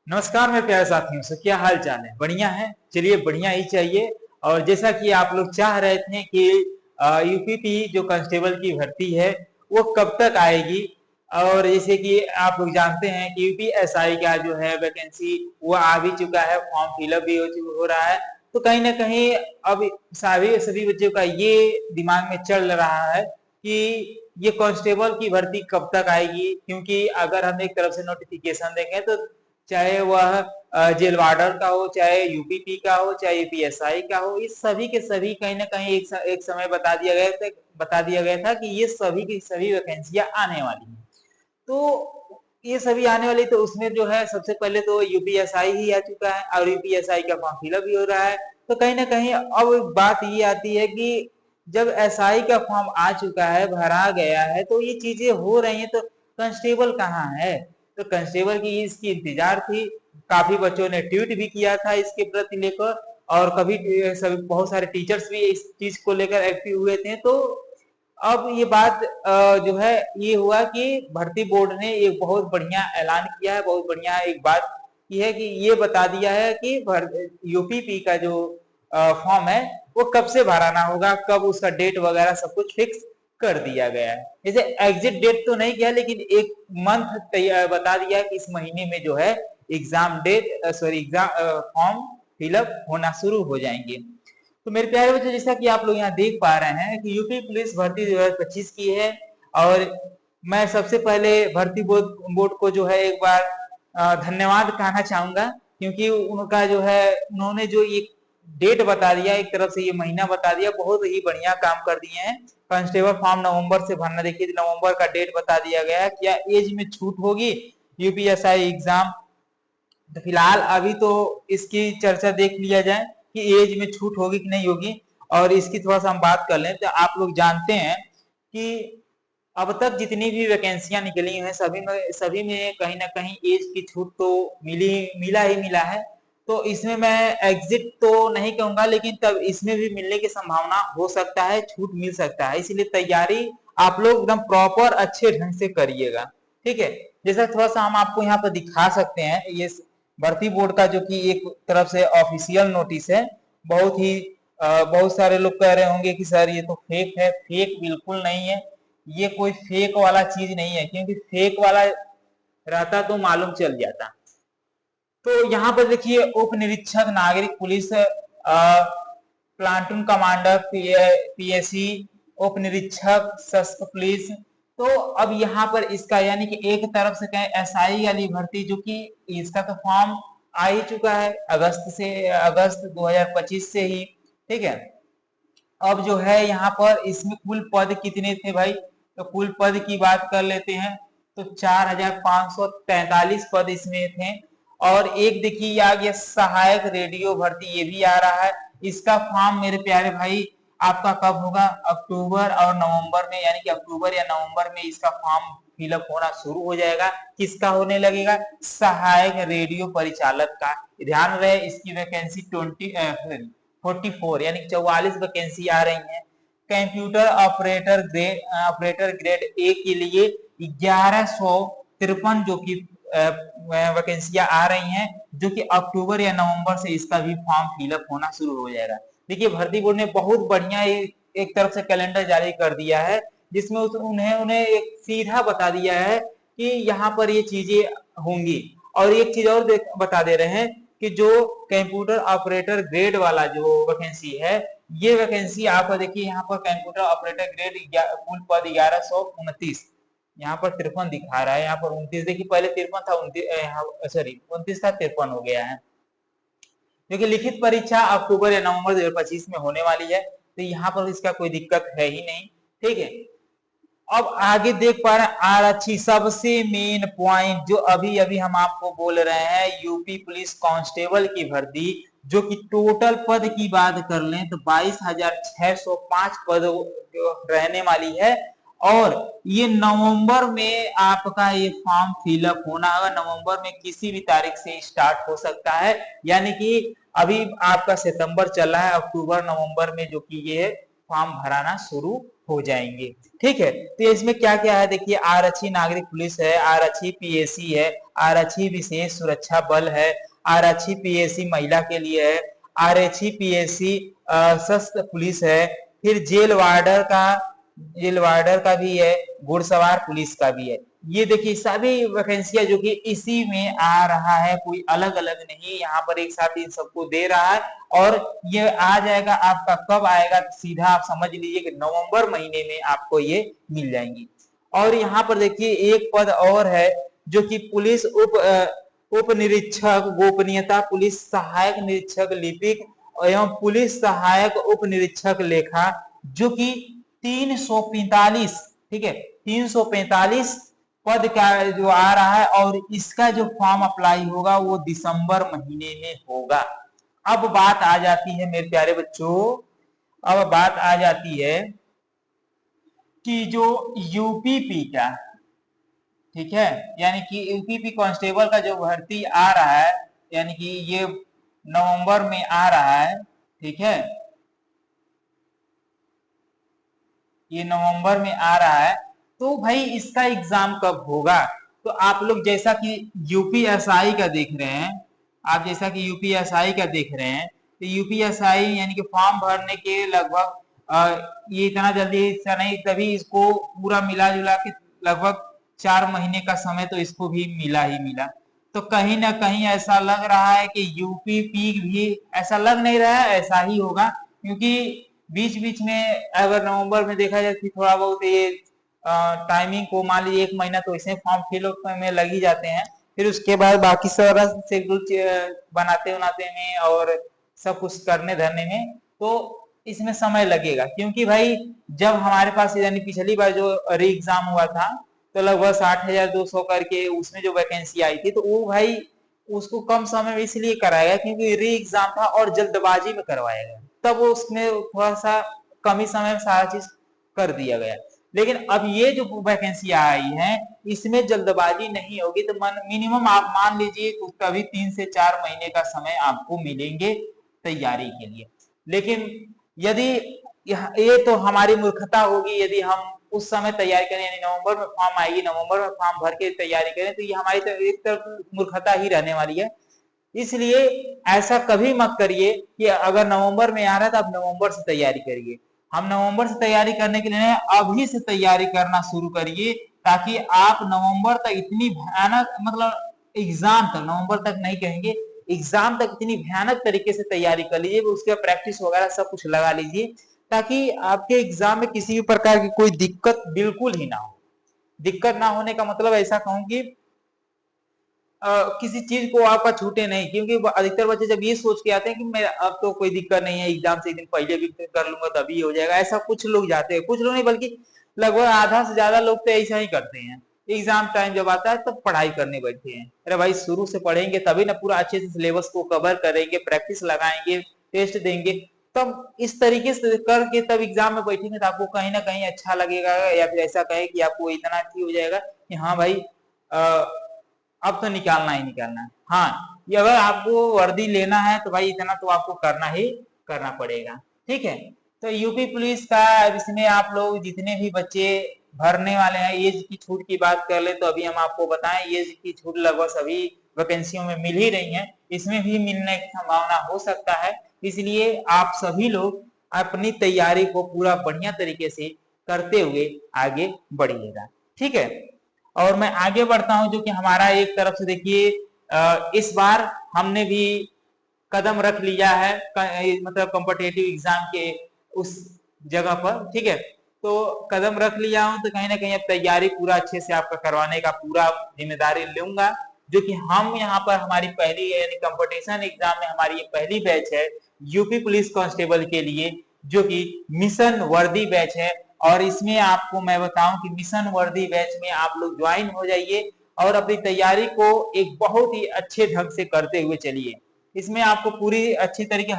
नमस्कार मेरे प्यारे साथियों से, क्या हाल चाल है? बढ़िया है। चलिए, बढ़िया ही चाहिए। और जैसा कि आप लोग चाह रहे थे कि यूपीपी जो कांस्टेबल की भर्ती है वो कब तक आएगी, और जैसे कि आप लोग जानते हैं कि यूपीएसआई का जो है वैकेंसी वो आ भी चुका है, फॉर्म फिलअप भी हो रहा है। तो कहीं ना कहीं अब सभी सभी बच्चों का ये दिमाग में चल रहा है कि ये कांस्टेबल की भर्ती कब तक आएगी, क्योंकि अगर हम एक तरफ से नोटिफिकेशन देखें तो चाहे वह जेल वार्डर का हो, चाहे यूपीपी का हो, चाहे यूपीएसआई का हो, ये सभी के सभी कहीं ना कहीं एक समय बता दिया गया था कि ये सभी की सभी वैकेंसियां आने वाली हैं। तो ये सभी आने वाली, तो उसमें जो है सबसे पहले तो यूपीएसआई ही आ चुका है और यूपीएसआई का फॉर्म फिलअप भी हो रहा है। तो कहीं ना कहीं अब बात ये आती है कि जब एसआई का फॉर्म आ चुका है, भरा गया है, तो ये चीजें हो रही हैं, तो कांस्टेबल कहाँ है? तो कांस्टेबल की इसकी इंतजार थी। काफी बच्चों ने ट्वीट भी किया था इसके प्रति लेकर, और कभी सभी बहुत सारे टीचर्स भी इस चीज को लेकर एक्टिव हुए थे। तो अब ये बात जो है ये हुआ कि भर्ती बोर्ड ने एक बहुत बढ़िया ऐलान किया है, बहुत बढ़िया एक बात की है कि ये बता दिया है कि यूपीपी का जो फॉर्म है वो कब से भराना होगा, कब उसका डेट वगैरह सब कुछ फिक्स कर दिया गया है। जैसे एग्जिट डेट तो नहीं किया, लेकिन एक मंथ बता दिया है कि इस महीने में जो है एग्जाम फॉर्म फिलअप होना शुरू हो जाएंगे। तो मेरे प्यारे बच्चों, जैसा कि आप लोग यहाँ देख पा रहे हैं कि यूपी पुलिस भर्ती 2025 की है। और मैं सबसे पहले भर्ती बोर्ड को जो है एक बार धन्यवाद कहना चाहूंगा, क्योंकि उनका जो है उन्होंने जो ये डेट बता दिया, एक तरफ से ये महीना बता दिया, बहुत ही बढ़िया काम कर दिए हैं। कांस्टेबल फॉर्म नवंबर से भरना, देखिए नवंबर का डेट बता दिया गया है। क्या एज में छूट होगी यूपीएसआई एग्जाम? तो फिलहाल अभी तो इसकी चर्चा देख लिया जाए कि एज में छूट होगी कि नहीं होगी। और इसकी थोड़ा सा हम बात कर लें तो आप लोग जानते हैं कि अब तक जितनी भी वैकेंसियां निकली हैं सभी में कहीं ना कहीं एज की छूट तो मिला है। तो इसमें मैं एग्जिट तो नहीं कहूंगा, लेकिन तब इसमें भी मिलने की संभावना हो सकता है, छूट मिल सकता है। इसलिए तैयारी आप लोग एकदम प्रॉपर अच्छे ढंग से करिएगा, ठीक है। जैसा थोड़ा सा हम आपको यहाँ पर दिखा सकते हैं, ये भर्ती बोर्ड का जो कि एक तरफ से ऑफिशियल नोटिस है। बहुत सारे लोग कह रहे होंगे कि सर ये तो फेक है। फेक बिल्कुल नहीं है, ये कोई फेक वाला चीज नहीं है, क्योंकि फेक वाला रहता तो मालूम चल जाता। तो यहाँ पर देखिए, उप निरीक्षक नागरिक पुलिस, प्लाटून कमांडर पीएसी, उप निरीक्षक सशस्त्र पुलिस। तो अब यहाँ पर इसका यानी कि एक तरफ से कहें एसआई वाली भर्ती, जो कि इसका तो फॉर्म आ ही चुका है अगस्त 2025 से ही, ठीक है। अब जो है यहाँ पर इसमें कुल पद कितने थे भाई? तो कुल पद की बात कर लेते हैं तो 4543 पद इसमें थे। और एक देखिए आ गया सहायक रेडियो भर्ती, ये भी आ रहा है। इसका फॉर्म मेरे प्यारे भाई आपका कब होगा? अक्टूबर और नवंबर में, यानी कि अक्टूबर या नवंबर में इसका फॉर्म फिलअप होना शुरू हो जाएगा। किसका होने लगेगा? सहायक रेडियो परिचालक का। ध्यान रहे, इसकी वैकेंसी 44 यानी 44 वैकेंसी आ रही है। कंप्यूटर ऑपरेटर ग्रेड ए के लिए 1153 जो कि वैकेंसियां आ रही हैं, जो कि अक्टूबर या नवंबर से इसका भी फॉर्म फिलअप होना शुरू हो जाएगा। देखिए, भर्ती बोर्ड ने बहुत बढ़िया एक तरफ से कैलेंडर जारी कर दिया है, जिसमें उन्हें एक सीधा बता दिया है कि यहाँ पर ये चीजें होंगी। और एक चीज और बता दे रहे हैं कि जो कंप्यूटर ऑपरेटर ग्रेड वाला जो वैकेंसी है, ये वैकेंसी आपको देखिए यहाँ पर कंप्यूटर ऑपरेटर ग्रेड कुल पद 1129, यहाँ पर 53 दिखा रहा है, यहाँ पर 29। देखिए पहले 53 था, 29 था, 53 हो गया है। क्योंकि लिखित परीक्षा अक्टूबर या नवंबर 2025 में होने वाली है, तो यहाँ पर इसका कोई दिक्कत है ही नहीं, ठीक है। अब आगे देख पा रहे हैं आरक्षी, सबसे मेन पॉइंट जो अभी अभी हम आपको बोल रहे हैं, यूपी पुलिस कांस्टेबल की भर्ती, जो कि टोटल पद की बात कर लें तो 22,605 पद रहने वाली है। और ये नवंबर में आपका ये फॉर्म फिलअप होना होगा। नवंबर में किसी भी तारीख से स्टार्ट हो सकता है, यानी कि अभी आपका सितंबर चल रहा है, अक्टूबर नवंबर में जो कि ये फॉर्म भराना शुरू हो जाएंगे। ठीक है, तो इसमें क्या क्या है देखिए, आरक्षी नागरिक पुलिस है, आरक्षी पीएसी है, आरक्षी विशेष सुरक्षा बल है, आरक्षी पीएसी महिला के लिए है, आरक्षी पीएसी सशस्त्र पुलिस है, फिर जेल वार्डर का भी है, घुड़सवार पुलिस का भी है। ये देखिए सभी वैकेंसियां जो कि इसी में आ रहा है, कोई अलग अलग नहीं, यहाँ पर एक साथ इन सबको दे रहा है। और ये आ जाएगा आपका, कब आएगा सीधा आप समझ लीजिए कि नवंबर महीने में आपको ये मिल जाएंगी। और यहाँ पर देखिए एक पद और है जो कि पुलिस उप निरीक्षक गोपनीयता, पुलिस सहायक निरीक्षक लिपिक एवं पुलिस सहायक उप निरीक्षक लेखा, जो कि 345, ठीक है, 345 पद का जो आ रहा है। और इसका जो फॉर्म अप्लाई होगा वो दिसंबर महीने में होगा। अब बात आ जाती है मेरे प्यारे बच्चों, अब बात आ जाती है कि जो यूपीपी का, ठीक है, यानी कि यूपीपी कांस्टेबल का जो भर्ती आ रहा है, यानी कि ये नवंबर में आ रहा है, ठीक है, ये नवंबर में आ रहा है। तो भाई इसका एग्जाम कब होगा? तो आप लोग जैसा कि यूपीएसआई का देख रहे हैं, आप जैसा कि यूपीएसआई का देख रहे हैं, तो यूपीएसआई यानी कि फॉर्म भरने के लगभग ये इतना जल्दी इसका नहीं, तभी इसको पूरा मिला जुला के लगभग 4 महीने का समय तो इसको भी मिला ही मिला। तो कहीं ना कहीं ऐसा लग रहा है कि यूपीपी भी, ऐसा लग नहीं रहा है, ऐसा ही होगा, क्योंकि बीच बीच में अगर नवंबर में देखा जाए कि थोड़ा बहुत ये टाइमिंग को मान लीजिए 1 महीना तो इसे फॉर्म फिल में लग ही जाते हैं, फिर उसके बाद बाकी सारा शेड्यूल बनाते बनाते में और सब कुछ करने धरने में तो इसमें समय लगेगा। क्योंकि भाई जब हमारे पास यानी पिछली बार जो री एग्जाम हुआ था तो लगभग 60,200 करके उसमें जो वैकेंसी आई थी, तो वो भाई उसको कम समय में इसलिए कराया गया क्योंकि री एग्जाम था और जल्दबाजी में करवाया गया, तब उसमें थोड़ा सा कम ही समय में सारा चीज कर दिया गया। लेकिन अब ये जो वैकेंसी आई है इसमें जल्दबाजी नहीं होगी, तो मिनिमम आप मान लीजिए उसका भी 3 से 4 महीने का समय आपको मिलेंगे तैयारी के लिए। लेकिन यदि ये तो हमारी मूर्खता होगी यदि हम उस समय तैयारी करें, यानी नवंबर में फॉर्म आएगी, नवंबर में फॉर्म भर के तैयारी करें, तो ये हमारी तो एक तरफ मूर्खता ही रहने वाली है। इसलिए ऐसा कभी मत करिए कि अगर नवंबर में आ रहा है तो आप नवंबर से तैयारी करिए। हम नवंबर से तैयारी करने के लिए अभी से तैयारी करना शुरू करिए, ताकि आप नवंबर तक इतनी भयानक, मतलब एग्जाम तक, नवंबर तक नहीं कहेंगे, एग्जाम तक इतनी भयानक तरीके से तैयारी कर लीजिए, उसके प्रैक्टिस वगैरह सब कुछ लगा लीजिए, ताकि आपके एग्जाम में किसी भी प्रकार की कोई दिक्कत बिल्कुल ही ना हो। दिक्कत ना होने का मतलब ऐसा कहूं कि किसी चीज को आपका छूटे नहीं, क्योंकि अधिकतर बच्चे जब ये सोच के आते हैं कि मैं अब तो कोई दिक्कत नहीं है, एग्जाम से एक दिन पहले भी कर लूंगा तभी हो जाएगा, ऐसा कुछ लोग जाते हैं, कुछ लोग नहीं बल्कि लगभग आधा से ज्यादा लोग तो ऐसा ही करते हैं। एग्जाम टाइम जब आता है तब पढ़ाई करने बैठते हैं। अरे भाई शुरू से पढ़ेंगे तभी ना पूरा अच्छे से सिलेबस को कवर करेंगे, प्रैक्टिस लगाएंगे, टेस्ट देंगे, तब इस तरीके से करके तब एग्जाम में बैठेंगे तो आपको कहीं ना कहीं अच्छा लगेगा, या फिर ऐसा कहे कि आपको इतना हो जाएगा कि हाँ भाई अब तो निकालना ही निकालना है। हाँ, ये अगर आपको वर्दी लेना है तो भाई इतना तो आपको करना ही करना पड़ेगा। ठीक है, तो यूपी पुलिस का इसमें आप लोग जितने भी बच्चे भरने वाले हैं, एज की छूट की बात कर ले तो अभी हम आपको बताएं एज की छूट लगभग सभी वैकेंसियों में मिल ही रही है, इसमें भी मिलने की संभावना हो सकता है। इसलिए आप सभी लोग अपनी तैयारी को पूरा बढ़िया तरीके से करते हुए आगे बढ़िएगा। ठीक है, और मैं आगे बढ़ता हूं, जो कि हमारा एक तरफ से देखिए इस बार हमने भी कदम रख लिया है, मतलब कॉम्पिटिटिव एग्जाम के उस जगह पर। ठीक है, तो कदम रख लिया हूं तो कहीं ना कहीं अब तैयारी पूरा अच्छे से आपका करवाने का पूरा जिम्मेदारी लूंगा, जो कि हम यहाँ पर हमारी पहली यानी कंपटीशन एग्जाम में हमारी ये पहली बैच है यूपी पुलिस कांस्टेबल के लिए, जो कि मिशन वर्दी बैच है। और इसमें आपको मैं बताऊं कि मिशन वर्दी बैच में आप लोग ज्वाइन हो जाइए और अपनी तैयारी को एक बहुत ही अच्छे ढंग से करते हुए चलिए। इसमें आपको पूरी अच्छी तरीके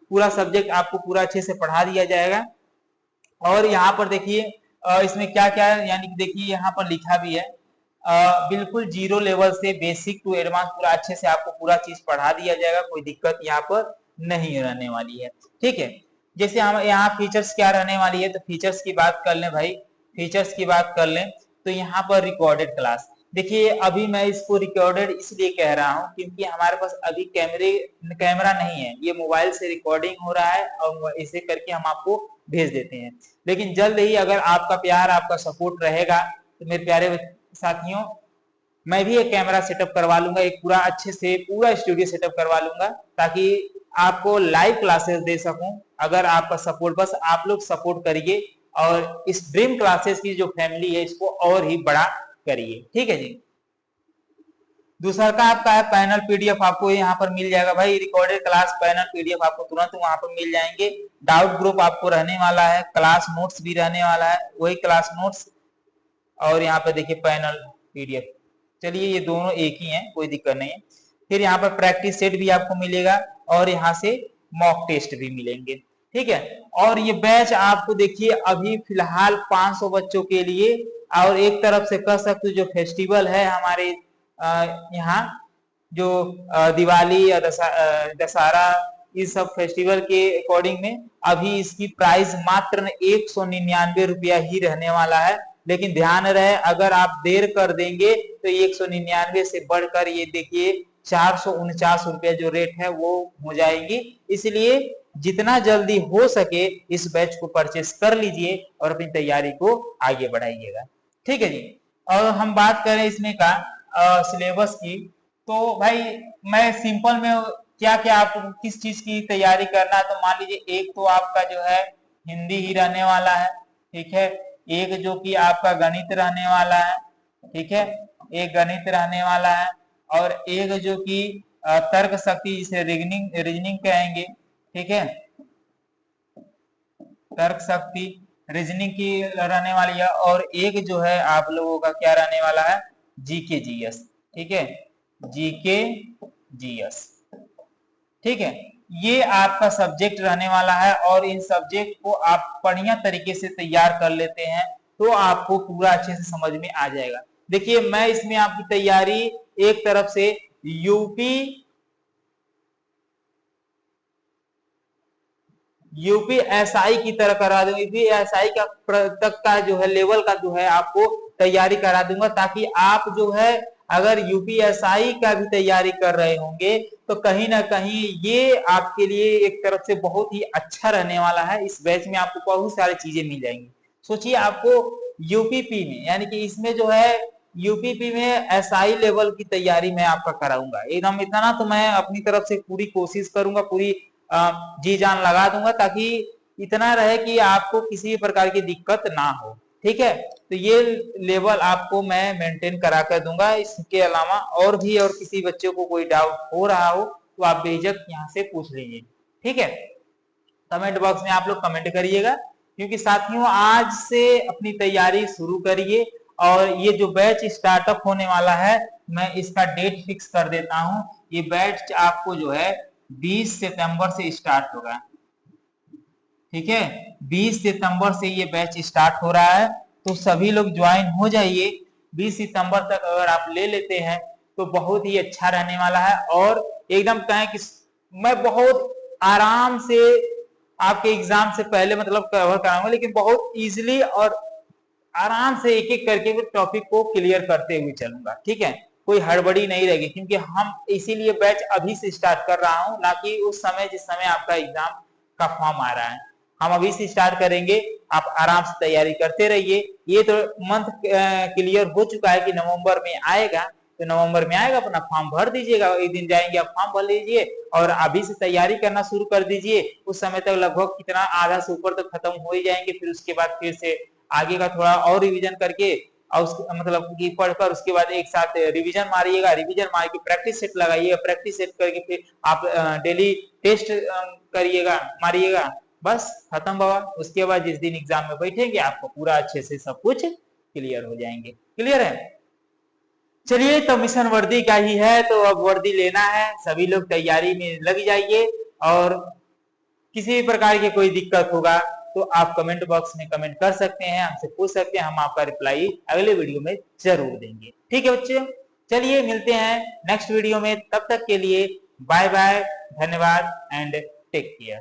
पूरा सब्जेक्ट आपको पूरा अच्छे से पढ़ा दिया जाएगा। और यहाँ पर देखिए इसमें क्या क्या है, यानी कि देखिए यहाँ पर लिखा भी है बिल्कुल जीरो लेवल से बेसिक टू एडवांस पूरा अच्छे से आपको पूरा चीज पढ़ा दिया जाएगा, कोई दिक्कत यहाँ पर नहीं रहने वाली है। ठीक है, जैसे हम यहाँ फीचर्स क्या रहने वाली है, तो फीचर्स की बात कर लें भाई, फीचर्स की बात कर लें तो यहाँ पर रिकॉर्डेड क्लास, देखिए अभी मैं इसको रिकॉर्डेड इसलिए कह रहा हूँ क्योंकि हमारे पास अभी कैमरा नहीं है, ये मोबाइल से रिकॉर्डिंग हो रहा है और इसे करके हम आपको भेज देते हैं। लेकिन जल्द ही अगर आपका प्यार आपका सपोर्ट रहेगा तो मेरे प्यारे साथियों, मैं भी एक कैमरा सेटअप करवा लूंगा, एक पूरा अच्छे से पूरा स्टूडियो सेटअप करवा लूंगा ताकि आपको लाइव क्लासेस दे सकूं। अगर आपका सपोर्ट, बस आप लोग सपोर्ट करिए और इस ड्रीम क्लासेस की जो फैमिली है इसको और ही बड़ा करिए, ठीक है जी। दूसरा का आपका है पैनल पीडीएफ, आपको यहाँ पर मिल जाएगा भाई, रिकॉर्डेड क्लास पैनल पीडीएफ आपको तुरंत वहां पर मिल जाएंगे। डाउट ग्रुप आपको रहने वाला है, क्लास नोट्स भी रहने वाला है, वही क्लास नोट्स, और यहाँ पे देखिए पैनल पीडीएफ। चलिए ये दोनों एक ही हैं, कोई दिक्कत नहीं है। फिर यहाँ पर प्रैक्टिस सेट भी आपको मिलेगा और यहाँ से मॉक टेस्ट भी मिलेंगे, ठीक है। और ये बैच आपको देखिए अभी फिलहाल 500 बच्चों के लिए, और एक तरफ से कह सकते हो जो फेस्टिवल है हमारे यहाँ, जो दिवाली या दशहरा, इस सब फेस्टिवल के अकॉर्डिंग में अभी इसकी प्राइस मात्र 199 रुपया ही रहने वाला है। लेकिन ध्यान रहे अगर आप देर कर देंगे तो 199 से बढ़कर ये देखिए 449 रुपया जो रेट है वो हो जाएगी। इसलिए जितना जल्दी हो सके इस बैच को परचेस कर लीजिए और अपनी तैयारी को आगे बढ़ाइएगा, ठीक है जी। और हम बात करें इसमें का सिलेबस की, तो भाई मैं सिंपल में क्या क्या आप किस चीज की तैयारी करना है, तो मान लीजिए एक तो आपका जो है हिंदी ही रहने वाला है, ठीक है। एक जो कि आपका गणित रहने वाला है, ठीक है, एक गणित रहने वाला है, और एक जो कि तर्क शक्ति जिसे रीजनिंग कहेंगे, ठीक है, तर्क शक्ति रीजनिंग की रहने वाली है, और एक जो है आप लोगों का क्या रहने वाला है, जीके जीएस, ठीक है, जीके जीएस, ठीक है। ये आपका सब्जेक्ट रहने वाला है और इन सब्जेक्ट को आप बढ़िया तरीके से तैयार कर लेते हैं तो आपको पूरा अच्छे से समझ में आ जाएगा। देखिए मैं इसमें आपकी तैयारी एक तरफ से यूपी एसआई की तरह करा दूंगा, यूपी एसआई का तक का जो है लेवल का जो है आपको तैयारी करा दूंगा, ताकि आप जो है अगर यूपीएसआई का भी तैयारी कर रहे होंगे तो कहीं ना कहीं ये आपके लिए एक तरफ से बहुत ही अच्छा रहने वाला है। इस बैच में आपको बहुत सारी चीजें मिल जाएंगी। सोचिए आपको यूपीपी में, यानी कि इसमें जो है यूपीपी में एसआई लेवल की तैयारी मैं आपका कराऊंगा एकदम। इतना तो मैं अपनी तरफ से पूरी कोशिश करूंगा, पूरी जी जान लगा दूंगा, ताकि इतना रहे कि आपको किसी प्रकार की दिक्कत ना हो, ठीक है। तो ये लेवल आपको मैं मेंटेन करा कर दूंगा। इसके अलावा और भी और किसी बच्चे को कोई डाउट हो रहा हो तो आप बेझक यहाँ से पूछ लीजिए, ठीक है। कमेंट बॉक्स में आप लोग कमेंट करिएगा, क्योंकि साथियों आज से अपनी तैयारी शुरू करिए। और ये जो बैच स्टार्टअप होने वाला है मैं इसका डेट फिक्स कर देता हूँ। ये बैच आपको जो है 20 सितंबर से स्टार्ट होगा, ठीक है। 20 सितंबर से ये बैच स्टार्ट हो रहा है, तो सभी लोग ज्वाइन हो जाइए। 20 सितंबर तक अगर आप ले लेते हैं तो बहुत ही अच्छा रहने वाला है। और एकदम कहें कि मैं बहुत आराम से आपके एग्जाम से पहले मतलब कवर कराऊंगा, लेकिन बहुत इजीली और आराम से एक एक करके टॉपिक को क्लियर करते हुए चलूंगा, ठीक है। कोई हड़बड़ी नहीं रहेगी, क्योंकि हम इसीलिए बैच अभी से स्टार्ट कर रहा हूं, ना कि उस समय जिस समय आपका एग्जाम का फॉर्म आ रहा है। हम अभी से स्टार्ट करेंगे, आप आराम से तैयारी करते रहिए। ये तो मंथ क्लियर हो चुका है कि नवंबर में आएगा, तो नवंबर में आएगा, अपना फॉर्म भर दीजिएगा, एक दिन जाएंगे आप फॉर्म भर लीजिए और अभी से तैयारी करना शुरू कर दीजिए। उस समय तक लगभग कितना आधा से ऊपर तक खत्म हो ही जाएंगे। फिर उसके बाद फिर से आगे का थोड़ा और रिवीजन करके और मतलब कि पढ़कर उसके बाद एक साथ रिवीजन मारिएगा, रिवीजन मार के प्रैक्टिस सेट लगाइएगा, प्रैक्टिस सेट करके फिर आप डेली टेस्ट करिएगा, मारिएगा, बस खत्म बाबा। उसके बाद जिस दिन एग्जाम में बैठेंगे आपको पूरा अच्छे से सब कुछ क्लियर हो जाएंगे। क्लियर है? चलिए, तो मिशन वर्दी का ही है, तो अब वर्दी लेना है, सभी लोग तैयारी में लग जाइए। और किसी भी प्रकार की कोई दिक्कत होगा तो आप कमेंट बॉक्स में कमेंट कर सकते हैं, हमसे पूछ सकते हैं, हम आपका रिप्लाई अगले वीडियो में जरूर देंगे, ठीक है बच्चे। चलिए मिलते हैं नेक्स्ट वीडियो में, तब तक के लिए बाय बाय, धन्यवाद एंड टेक केयर।